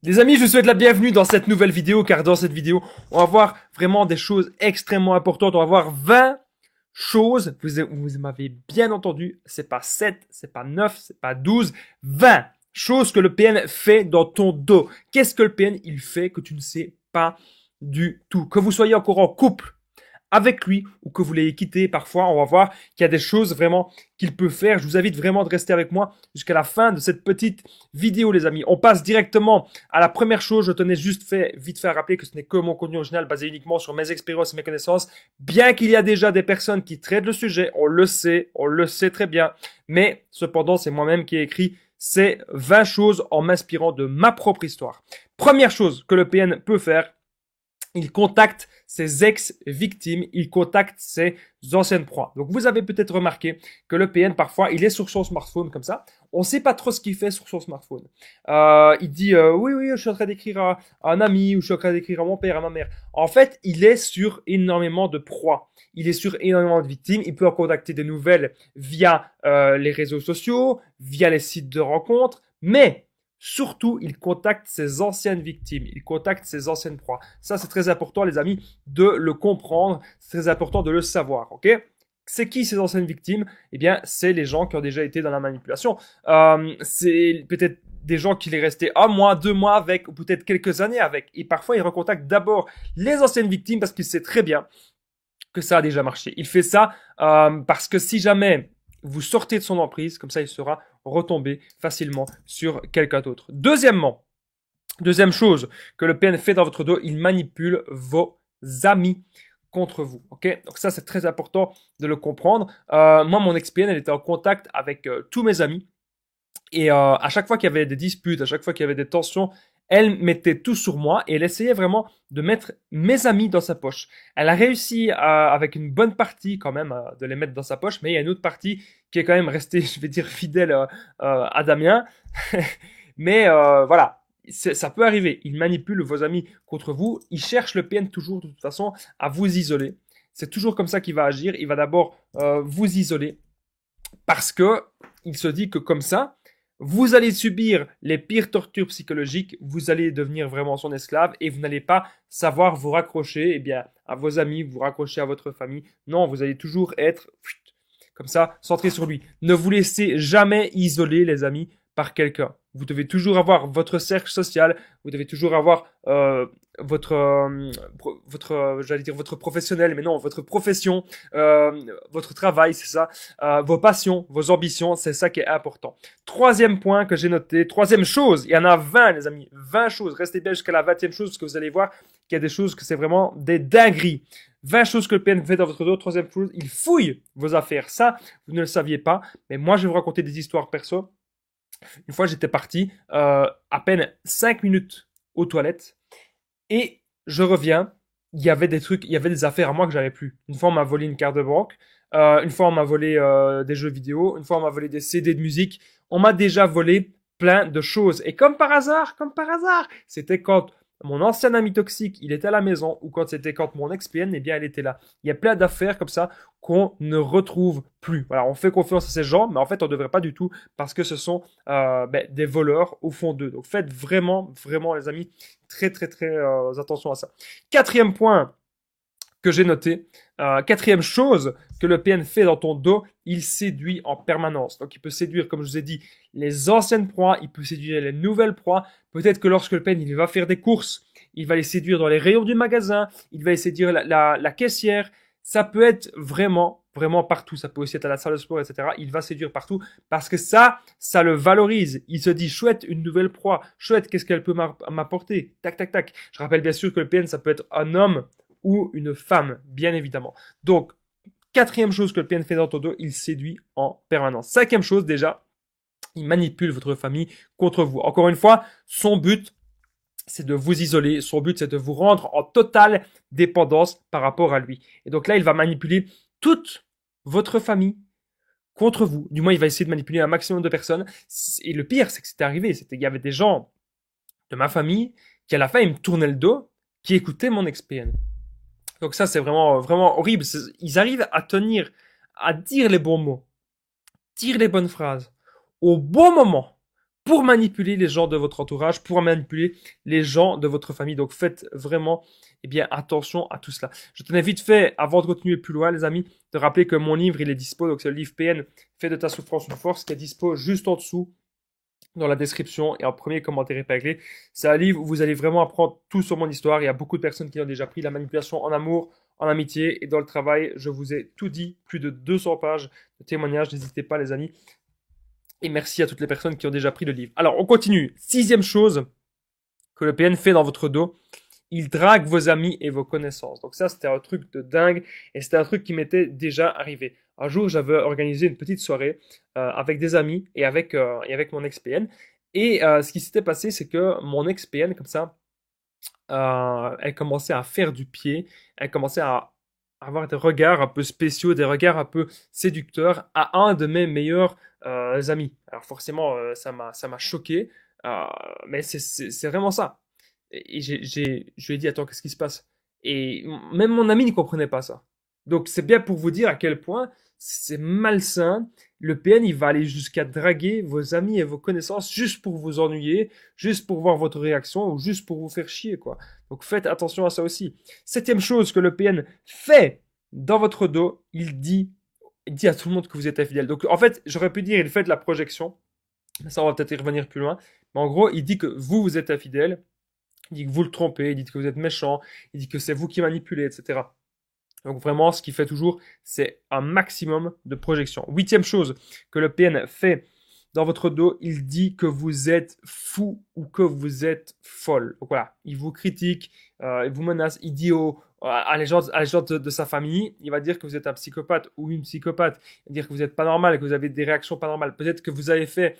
Les amis, je vous souhaite la bienvenue dans cette nouvelle vidéo, car dans cette vidéo, on va voir vraiment des choses extrêmement importantes. On va voir 20 choses, vous m'avez bien entendu, c'est pas 7, c'est pas 9, c'est pas 12, 20 choses que le PN fait dans ton dos. Qu'est-ce que le PN, il fait que tu ne sais pas du tout? Que vous soyez encore en couple avec lui ou que vous l'ayez quitté, parfois on va voir qu'il y a des choses vraiment qu'il peut faire. Je vous invite vraiment de rester avec moi jusqu'à la fin de cette petite vidéo, les amis. On passe directement à la première chose. Je tenais juste vite fait à rappeler que ce n'est que mon contenu original basé uniquement sur mes expériences et mes connaissances, bien qu'il y a déjà des personnes qui traitent le sujet, on le sait très bien, mais cependant c'est moi-même qui ai écrit ces 20 choses en m'inspirant de ma propre histoire. Première chose que le PN peut faire, il contacte ses ex-victimes, il contacte ses anciennes proies. Donc vous avez peut-être remarqué que le PN, parfois, il est sur son smartphone comme ça. On ne sait pas trop ce qu'il fait sur son smartphone. Il dit oui, je suis en train d'écrire à un ami, ou je suis en train d'écrire à mon père, à ma mère. En fait, il est sur énormément de proies. Il est sur énormément de victimes. Il peut en contacter des nouvelles via les réseaux sociaux, via les sites de rencontres. Mais surtout, il contacte ses anciennes victimes, il contacte ses anciennes proies. Ça, c'est très important, les amis, de le comprendre. C'est très important de le savoir, ok? C'est qui ces anciennes victimes? Eh bien, c'est les gens qui ont déjà été dans la manipulation. C'est peut-être des gens qu'il est resté un mois, 2 mois avec, ou peut-être quelques années avec. Et parfois, il recontacte d'abord les anciennes victimes parce qu'il sait très bien que ça a déjà marché. Il fait ça parce que si jamais vous sortez de son emprise, comme ça il sera retombé facilement sur quelqu'un d'autre. Deuxième chose que le PN fait dans votre dos, il manipule vos amis contre vous. Ok, donc ça c'est très important de le comprendre. Moi, mon ex-PN, elle était en contact avec tous mes amis. Et à chaque fois qu'il y avait des disputes, à chaque fois qu'il y avait des tensions, elle mettait tout sur moi et elle essayait vraiment de mettre mes amis dans sa poche. Elle a réussi avec une bonne partie quand même de les mettre dans sa poche, mais il y a une autre partie qui est quand même restée, je vais dire, fidèle à Damien. Mais voilà, ça peut arriver. Il manipule vos amis contre vous. Il cherche le PN toujours de toute façon à vous isoler. C'est toujours comme ça qu'il va agir. Il va d'abord vous isoler parce que il se dit que comme ça, vous allez subir les pires tortures psychologiques, vous allez devenir vraiment son esclave et vous n'allez pas savoir vous raccrocher eh bien, à vos amis, vous raccrocher à votre famille. Non, vous allez toujours être comme ça, centré sur lui. Ne vous laissez jamais isoler, les amis, par quelqu'un. Vous devez toujours avoir votre cercle social, vous devez toujours avoir j'allais dire votre professionnel, mais non, votre profession, votre travail, c'est ça, vos passions, vos ambitions, c'est ça qui est important. Troisième point que j'ai noté, troisième chose, il y en a 20, les amis, 20 choses. Restez bien jusqu'à la 20e chose, parce que vous allez voir qu'il y a des choses que c'est vraiment des dingueries. 20 choses que le PN fait dans votre dos. Troisième chose, il fouille vos affaires. Ça, vous ne le saviez pas, mais moi, je vais vous raconter des histoires perso. Une fois, j'étais parti à peine 5 minutes aux toilettes et je reviens. Il y avait des trucs, il y avait des affaires à moi que j'avais plus. Une fois, on m'a volé une carte de banque. Une fois, on m'a volé des jeux vidéo. Une fois, on m'a volé des CD de musique. On m'a déjà volé plein de choses. Et comme par hasard, c'était quand mon ancien ami toxique, il était à la maison, ou quand mon ex-PN, eh bien, elle était là. Il y a plein d'affaires comme ça qu'on ne retrouve plus. Voilà, on fait confiance à ces gens, mais en fait, on ne devrait pas du tout, parce que ce sont des voleurs au fond d'eux. Donc, faites vraiment, vraiment, les amis, très attention à ça. Quatrième point que j'ai noté. Quatrième chose que le PN fait dans ton dos, il séduit en permanence. Donc il peut séduire, comme je vous ai dit, les anciennes proies, il peut séduire les nouvelles proies. Peut-être que lorsque le PN il va faire des courses, il va les séduire dans les rayons du magasin, il va les séduire la caissière. Ça peut être vraiment partout. Ça peut aussi être à la salle de sport, etc. Il va séduire partout parce que ça le valorise. Il se dit, chouette, une nouvelle proie. Chouette, qu'est-ce qu'elle peut m'apporter? Tac, tac, tac. Je rappelle bien sûr que le PN, ça peut être un homme ou une femme, bien évidemment. Donc, quatrième chose que le PN fait dans ton dos, il séduit en permanence. Cinquième chose, déjà, il manipule votre famille contre vous. Encore une fois, son but, c'est de vous isoler. Son but, c'est de vous rendre en totale dépendance par rapport à lui. Et donc là, il va manipuler toute votre famille contre vous. Du moins, il va essayer de manipuler un maximum de personnes. Et le pire, c'est que c'était arrivé. Il y avait des gens de ma famille qui, à la fin, ils me tournaient le dos, qui écoutaient mon ex-PN. Donc ça, c'est vraiment horrible. Ils arrivent à tenir, à dire les bons mots, dire les bonnes phrases, au bon moment, pour manipuler les gens de votre entourage, pour manipuler les gens de votre famille. Donc faites vraiment attention à tout cela. Je tenais vite fait, avant de continuer plus loin, les amis, de rappeler que mon livre, il est dispo. Donc c'est le livre PN, Fais de ta souffrance une force, qui est dispo juste en dessous dans la description et en premier commentaire épinglé. C'est un livre où vous allez vraiment apprendre tout sur mon histoire. Il y a beaucoup de personnes qui ont déjà pris la manipulation en amour, en amitié et dans le travail. Je vous ai tout dit, plus de 200 pages de témoignages. N'hésitez pas, les amis. Et merci à toutes les personnes qui ont déjà pris le livre. Alors, on continue. 6e chose que le PN fait dans votre dos. Il drague vos amis et vos connaissances. Donc ça, c'était un truc de dingue et c'était un truc qui m'était déjà arrivé. Un jour, j'avais organisé une petite soirée avec des amis et avec mon ex-PN. Et ce qui s'était passé, c'est que mon ex-PN, comme ça, elle commençait à faire du pied, elle commençait à avoir des regards un peu spéciaux, des regards un peu séducteurs à un de mes meilleurs amis. Alors forcément, ça m'a choqué, mais c'est vraiment ça. Et je lui ai dit, attends, qu'est-ce qui se passe? Et même mon ami ne comprenait pas ça. Donc c'est bien pour vous dire à quel point c'est malsain. Le PN, il va aller jusqu'à draguer vos amis et vos connaissances juste pour vous ennuyer, juste pour voir votre réaction ou juste pour vous faire chier, quoi. Donc faites attention à ça aussi. 7e chose que le PN fait dans votre dos, il dit à tout le monde que vous êtes infidèle. Donc en fait, j'aurais pu dire, il fait de la projection. Ça, on va peut-être y revenir plus loin. Mais en gros, il dit que vous êtes infidèle. Il dit que vous le trompez, il dit que vous êtes méchant, il dit que c'est vous qui manipulez, etc. Donc vraiment, ce qu'il fait toujours, c'est un maximum de projection. 8e chose que le PN fait dans votre dos, il dit que vous êtes fou ou que vous êtes folle. Donc voilà, il vous critique, il vous menace, il dit à les gens de sa famille, il va dire que vous êtes un psychopathe ou une psychopathe, il va dire que vous n'êtes pas normal, que vous avez des réactions pas normales. Peut-être que vous avez fait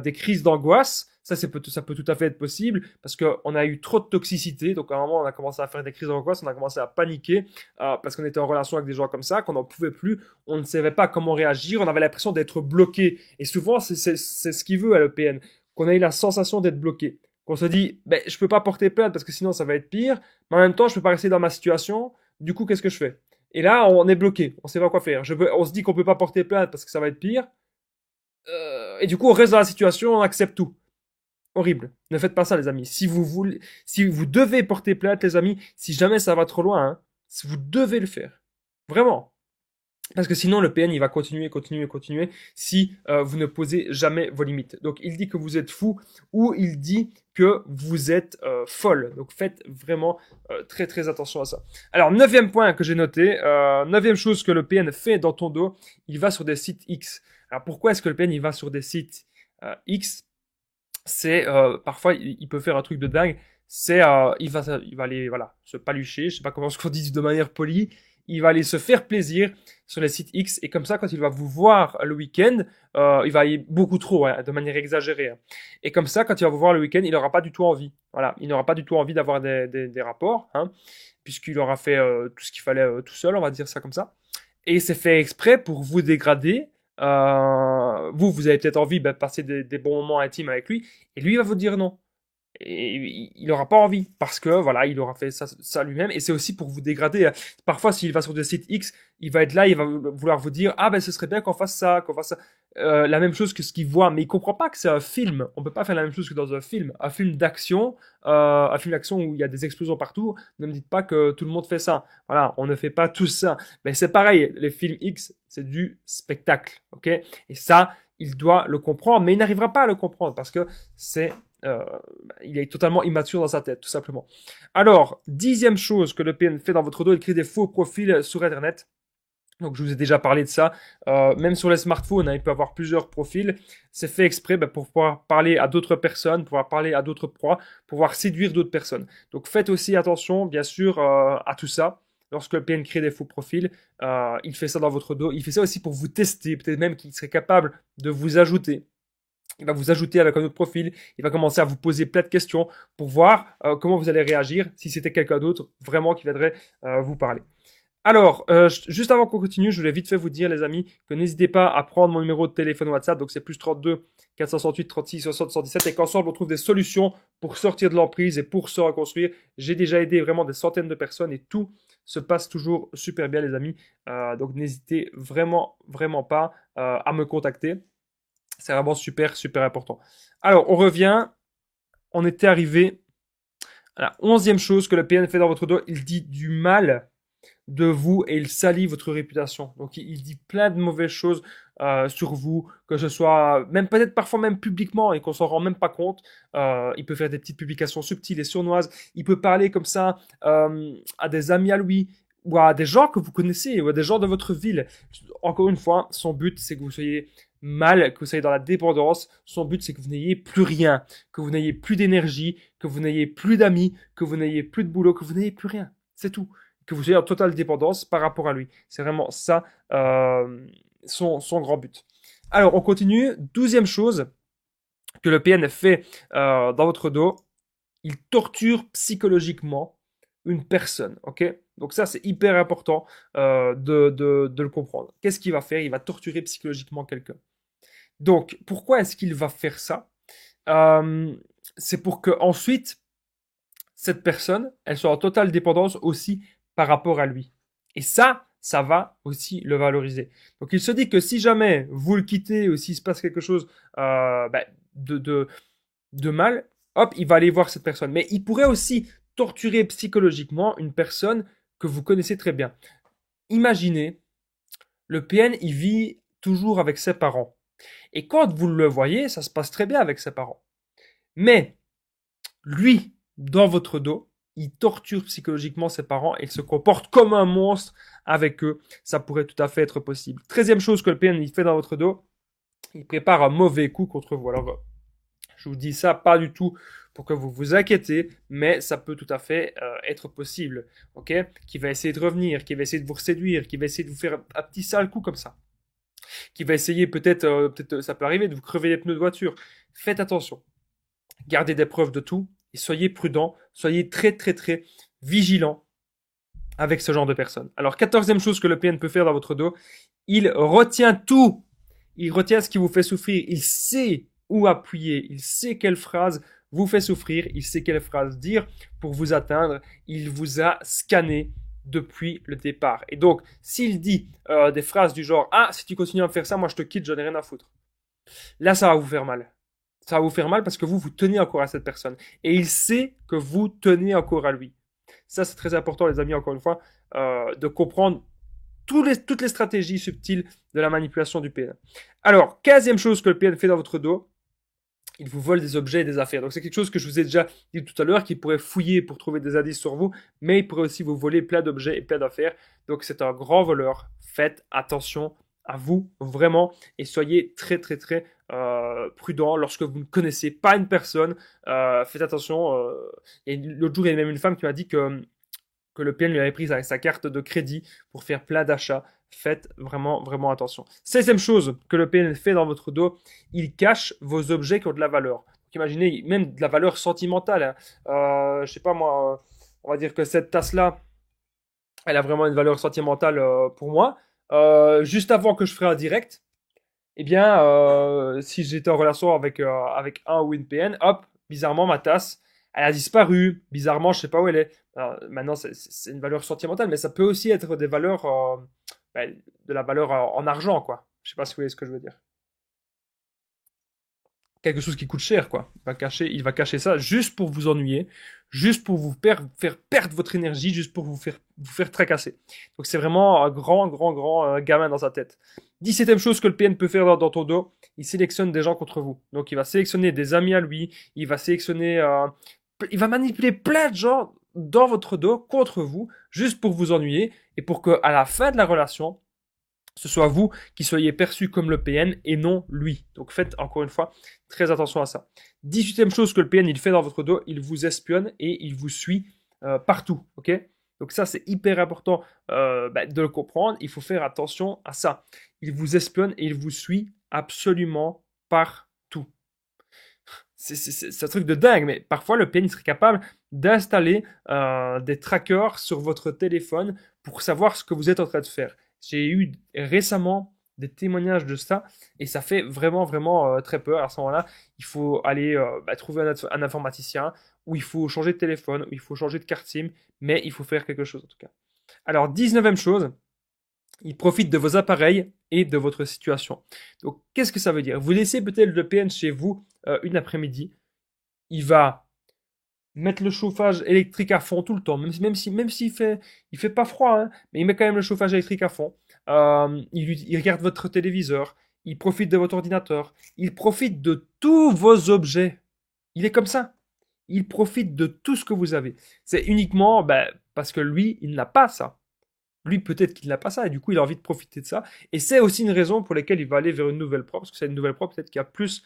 des crises d'angoisse. Ça peut tout à fait être possible parce qu'on a eu trop de toxicité. Donc à un moment, on a commencé à faire des crises d'angoisse, on a commencé à paniquer parce qu'on était en relation avec des gens comme ça, qu'on n'en pouvait plus, on ne savait pas comment réagir, on avait l'impression d'être bloqué. Et souvent, c'est ce qu'il veut à l'EPN, qu'on ait la sensation d'être bloqué. Qu'on se dit, ben, je peux pas porter plainte parce que sinon ça va être pire, mais en même temps, je peux pas rester dans ma situation, du coup, qu'est-ce que je fais? Et là, on est bloqué, on sait pas quoi faire. On se dit qu'on peut pas porter plainte parce que ça va être pire, et du coup, on reste dans la situation, on accepte tout. Horrible. Ne faites pas ça, les amis. Si vous devez porter plainte, les amis, si jamais ça va trop loin, hein, vous devez le faire. Vraiment. Parce que sinon, le PN, il va continuer si vous ne posez jamais vos limites. Donc, il dit que vous êtes fou ou il dit que vous êtes folle. Donc, faites vraiment très, très attention à ça. Alors, 9e point que j'ai noté, 9e chose que le PN fait dans ton dos, il va sur des sites X. Alors, pourquoi est-ce que le PN, il va sur des sites X? C'est parfois il peut faire un truc de dingue. C'est il va aller se palucher, je sais pas comment on dit de manière polie. Il va aller se faire plaisir sur les sites X et comme ça quand il va vous voir le week-end, il va aller beaucoup trop, hein, de manière exagérée. Hein. Et comme ça quand il va vous voir le week-end, il n'aura pas du tout envie. Voilà, il n'aura pas du tout envie d'avoir des rapports, hein, puisqu'il aura fait tout ce qu'il fallait tout seul, on va dire ça comme ça. Et c'est fait exprès pour vous dégrader. Vous avez peut-être envie de passer des bons moments intimes avec lui, et lui il va vous dire non. Et il n'aura pas envie, parce que voilà, il aura fait ça lui-même, et c'est aussi pour vous dégrader. Parfois, s'il va sur des sites X, il va être là, il va vouloir vous dire, ah ben ce serait bien qu'on fasse ça, la même chose que ce qu'il voit, mais il comprend pas que c'est un film. On peut pas faire la même chose que dans un film d'action, où il y a des explosions partout. Ne me dites pas que tout le monde fait ça. Voilà, on ne fait pas tout ça. Mais c'est pareil, les films X, c'est du spectacle, ok? Et ça, il doit le comprendre, mais il n'arrivera pas à le comprendre parce que il est totalement immature dans sa tête, tout simplement. Alors, 10e chose que le PN fait dans votre dos, il crée des faux profils sur Internet. Donc, je vous ai déjà parlé de ça. Même sur les smartphones, hein, il peut avoir plusieurs profils. C'est fait exprès pour pouvoir parler à d'autres personnes, pouvoir parler à d'autres proies, pouvoir séduire d'autres personnes. Donc, faites aussi attention, bien sûr, à tout ça. Lorsque le PN crée des faux profils, il fait ça dans votre dos. Il fait ça aussi pour vous tester. Peut-être même qu'il serait capable de vous ajouter. Il va vous ajouter avec un autre profil, il va commencer à vous poser plein de questions pour voir comment vous allez réagir si c'était quelqu'un d'autre vraiment qui viendrait vous parler. Alors, juste avant qu'on continue, je voulais vite fait vous dire, les amis, que n'hésitez pas à prendre mon numéro de téléphone WhatsApp, donc c'est plus 32 468 36 60 117, et qu'ensemble on trouve des solutions pour sortir de l'emprise et pour se reconstruire. J'ai déjà aidé vraiment des centaines de personnes et tout se passe toujours super bien, les amis. Donc n'hésitez vraiment pas à me contacter. C'est vraiment super, super important. Alors, on revient. On était arrivé à la 11e chose que le PN fait dans votre dos. Il dit du mal de vous et il salit votre réputation. Donc il dit plein de mauvaises choses sur vous, que ce soit même peut-être parfois même publiquement et qu'on s'en rend même pas compte. Il peut faire des petites publications subtiles et sournoises. Il peut parler comme ça à des amis à lui ou à des gens que vous connaissez ou à des gens de votre ville. Encore une fois, son but c'est que vous soyez mal, que vous soyez dans la dépendance. Son but c'est que vous n'ayez plus rien, que vous n'ayez plus d'énergie, que vous n'ayez plus d'amis, que vous n'ayez plus de boulot, que vous n'ayez plus rien. C'est tout, que vous soyez en totale dépendance par rapport à lui. C'est vraiment ça son grand but. Alors, on continue. 12e chose que le PN fait dans votre dos, il torture psychologiquement une personne. Ok. Donc ça, c'est hyper important de le comprendre. Qu'est-ce qu'il va faire? Il va torturer psychologiquement quelqu'un. Donc, pourquoi est-ce qu'il va faire ça? C'est pour que ensuite cette personne, elle soit en totale dépendance aussi par rapport à lui. Et ça va aussi le valoriser. Donc il se dit que si jamais vous le quittez ou s'il se passe quelque chose de mal, hop, il va aller voir cette personne. Mais il pourrait aussi torturer psychologiquement une personne que vous connaissez très bien. Imaginez, le PN, il vit toujours avec ses parents. Et quand vous le voyez, ça se passe très bien avec ses parents. Mais lui, dans votre dos, il torture psychologiquement ses parents et il se comporte comme un monstre avec eux. Ça pourrait tout à fait être possible. 13e chose que le PN il fait dans votre dos, il prépare un mauvais coup contre vous. Alors, je vous dis ça pas du tout pour que vous vous inquiétez, mais ça peut tout à fait être possible. Ok? Qui va essayer de revenir, qui va essayer de vous séduire, qui va essayer de vous faire un petit sale coup comme ça. Qui va essayer peut-être ça peut arriver, de vous crever les pneus de voiture. Faites attention. Gardez des preuves de tout et soyez prudent, soyez très très très vigilant avec ce genre de personnes. Alors, 14e chose que le PN peut faire dans votre dos, il retient tout. Il retient ce qui vous fait souffrir. Il sait où appuyer. Il sait quelle phrase vous fait souffrir. Il sait quelle phrase dire pour vous atteindre. Il vous a scanné depuis le départ. Et donc, s'il dit des phrases du genre « Ah, si tu continues à me faire ça, moi je te quitte, j'en ai rien à foutre », là, ça va vous faire mal. Ça va vous faire mal parce que vous tenez encore à cette personne. Et il sait que vous tenez encore à lui. Ça, c'est très important, les amis, encore une fois, de comprendre toutes les stratégies subtiles de la manipulation du PN. Alors, 15e chose que le PN fait dans votre dos, il vous vole des objets et des affaires. Donc, c'est quelque chose que je vous ai déjà dit tout à l'heure, qu'il pourrait fouiller pour trouver des indices sur vous, mais il pourrait aussi vous voler plein d'objets et plein d'affaires. Donc, c'est un grand voleur. Faites attention à vous, vraiment, et soyez très, très, très prudent lorsque vous ne connaissez pas une personne. Faites attention. L'autre jour, il y a même une femme qui m'a dit que le PN lui avait pris sa carte de crédit pour faire plein d'achats. Faites vraiment, vraiment attention. 16e chose que le PN fait dans votre dos, il cache vos objets qui ont de la valeur. Donc, imaginez, même de la valeur sentimentale. Hein. Je sais pas moi, on va dire que cette tasse-là, elle a vraiment une valeur sentimentale pour moi. Juste avant que je ferai un direct, eh bien, si j'étais en relation avec un ou une PN, hop, bizarrement, ma tasse, elle a disparu. Bizarrement, je sais pas où elle est. Alors, maintenant, c'est une valeur sentimentale, mais ça peut aussi être des valeurs, de la valeur en argent, quoi. Je sais pas si vous voyez ce que je veux dire. Quelque chose qui coûte cher, quoi. Il va cacher ça juste pour vous ennuyer, juste pour vous faire perdre votre énergie, juste pour vous faire tracasser. Donc c'est vraiment un grand, grand, grand gamin dans sa tête. 17e chose que le PN peut faire dans ton dos, il sélectionne des gens contre vous. Donc il va sélectionner des amis à lui, il va il va manipuler plein de gens dans votre dos contre vous, juste pour vous ennuyer et pour que à la fin de la relation, ce soit vous qui soyez perçu comme le PN et non lui. Donc faites encore une fois très attention à ça. 18e chose que le PN il fait dans votre dos, il vous espionne et il vous suit partout. Ok? Donc ça c'est hyper important de le comprendre. Il faut faire attention à ça. Il vous espionne et il vous suit absolument partout. C'est un truc de dingue, mais parfois le PN serait capable d'installer des trackers sur votre téléphone pour savoir ce que vous êtes en train de faire. J'ai eu récemment des témoignages de ça et ça fait vraiment, vraiment très peur. À ce moment-là, il faut aller trouver un informaticien ou il faut changer de téléphone ou il faut changer de carte SIM, mais il faut faire quelque chose en tout cas. Alors, 19e chose, il profite de vos appareils et de votre situation. Donc, qu'est-ce que ça veut dire? Vous laissez peut-être le PN chez vous une après-midi. Il va mettre le chauffage électrique à fond tout le temps, même s'il fait pas froid, hein, mais il met quand même le chauffage électrique à fond. Il regarde votre téléviseur, il profite de votre ordinateur, il profite de tous vos objets. Il est comme ça. Il profite de tout ce que vous avez. C'est uniquement parce que lui, il n'a pas ça. Lui, peut-être qu'il n'a pas ça, et du coup, il a envie de profiter de ça. Et c'est aussi une raison pour laquelle il va aller vers une nouvelle pro, parce que c'est une nouvelle pro, peut-être qu'il y a plus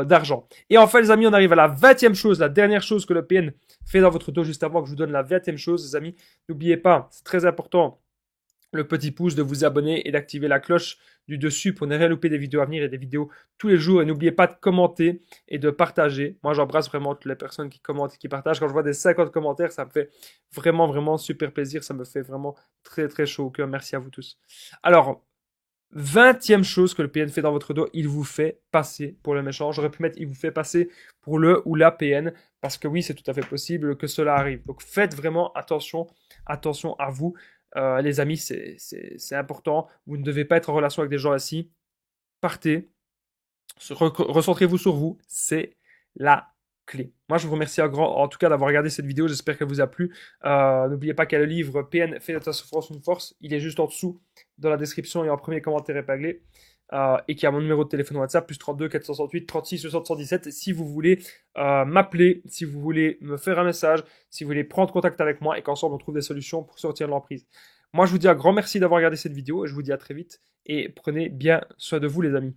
d'argent. Et enfin, les amis, on arrive à la 20e chose, la dernière chose que le PN fait dans votre dos, juste avant que je vous donne la 20e chose, les amis. N'oubliez pas, c'est très important, le petit pouce, de vous abonner et d'activer la cloche du dessus pour ne rien louper des vidéos à venir et des vidéos tous les jours. Et n'oubliez pas de commenter et de partager. Moi, j'embrasse vraiment toutes les personnes qui commentent et qui partagent. Quand je vois des 50 commentaires, ça me fait vraiment, vraiment super plaisir. Ça me fait vraiment très, très chaud au cœur. Merci à vous tous. Alors, 20e chose que le PN fait dans votre dos, il vous fait passer pour le méchant. J'aurais pu mettre il vous fait passer pour le ou la PN, parce que oui, c'est tout à fait possible que cela arrive. Donc faites vraiment attention à vous. Les amis, c'est important. Vous ne devez pas être en relation avec des gens ainsi. Partez, recentrez-vous sur vous. C'est la clé. Moi, je vous remercie en tout cas d'avoir regardé cette vidéo. J'espère qu'elle vous a plu. N'oubliez pas qu'il y a le livre PN, fait de ta souffrance une force. Il est juste en dessous dans la description et en premier commentaire épinglé. Et qui a mon numéro de téléphone WhatsApp, plus 32 468 36 60 117. Si vous voulez m'appeler, si vous voulez me faire un message, si vous voulez prendre contact avec moi et qu'ensemble on trouve des solutions pour sortir de l'emprise. Moi, je vous dis un grand merci d'avoir regardé cette vidéo et je vous dis à très vite et prenez bien soin de vous, les amis.